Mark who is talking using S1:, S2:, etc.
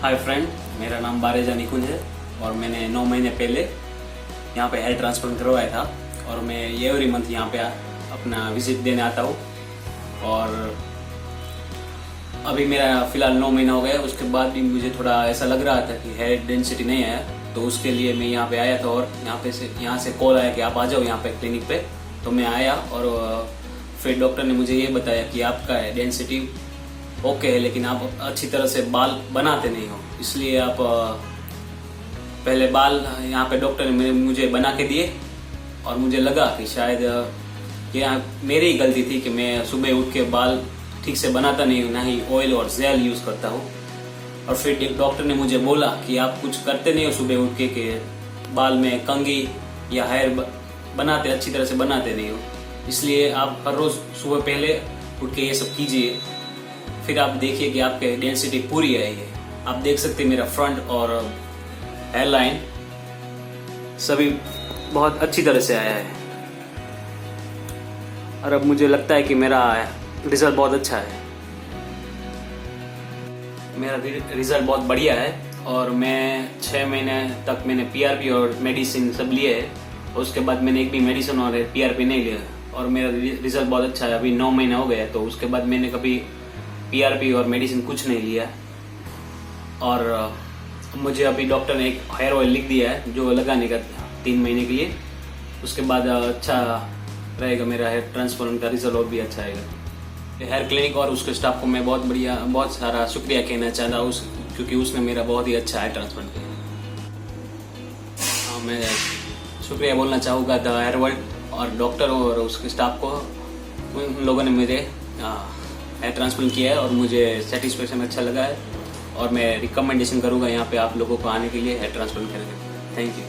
S1: Hi friend, मेरा नाम बारेजा निकुंज है और मैंने 9 महीने पहले यहाँ पे हेयर ट्रांसप्लांट करवाया था और मैं एवरी मंथ यहाँ पे अपना विजिट देने आता हूँ। और अभी मेरा फ़िलहाल 9 महीना हो गया। उसके बाद भी मुझे थोड़ा ऐसा लग रहा था कि हेयर डेंसिटी नहीं आया, तो उसके लिए मैं यहाँ पे आया था और यहाँ से कॉल आया कि आप आ जाओ यहाँ पे क्लिनिक पे। तो मैं आया और फिर डॉक्टर ने मुझे ये बताया कि आपका डेंसिटी ओके है, लेकिन आप अच्छी तरह से बाल बनाते नहीं हो, इसलिए आप पहले बाल यहाँ पे डॉक्टर ने मुझे बना के दिए। और मुझे लगा कि शायद ये मेरी ही गलती थी कि मैं सुबह उठ के बाल ठीक से बनाता नहीं हूँ, ना ही ऑयल और जेल यूज़ करता हूँ। और फिर डॉक्टर ने मुझे बोला कि आप कुछ करते नहीं हो सुबह उठ के बाल में कंघी या हेयर बनाते अच्छी तरह से बनाते नहीं हो, इसलिए आप हर रोज़ सुबह पहले उठ के ये सब कीजिए। फिर आप देखिए कि आपके डेंसिटी पूरी आई है। आप देख सकते हैं मेरा फ्रंट और हेयरलाइन सभी बहुत अच्छी तरह से आया है और अब मुझे लगता है कि मेरा रिजल्ट बहुत अच्छा है। मेरा रिजल्ट बहुत बढ़िया है और मैं 6 महीने तक मैंने पीआरपी और मेडिसिन सब लिए है। उसके बाद मैंने एक भी मेडिसिन और पीआरपी नहीं लिया और मेरा रिजल्ट बहुत अच्छा है। अभी 9 महीना हो गया, तो उसके बाद मैंने कभी पीआरपी और मेडिसिन कुछ नहीं लिया। और मुझे अभी डॉक्टर ने एक हेयर ऑयल लिख दिया है जो लगाने का 3 महीने के लिए। उसके बाद अच्छा रहेगा, मेरा हेयर ट्रांसप्लांट का रिजल्ट और भी अच्छा आएगा। हेयर क्लिनिक और उसके स्टाफ को मैं बहुत सारा शुक्रिया कहना चाहता हूँ, क्योंकि उसने मेरा बहुत ही अच्छा हेयर ट्रांसप्लांट किया। मैं शुक्रिया बोलना चाहूँगा द हेयर वर्ल्ड और डॉक्टर और उसके स्टाफ को। उन लोगों ने मुझे हेयर ट्रांसप्लांट किया है और मुझे सेटिस्फेक्शन अच्छा लगा है और मैं रिकमेंडेशन करूँगा यहाँ पे आप लोगों को आने के लिए हेयर ट्रांसप्लांट करने के लिए। Thank you.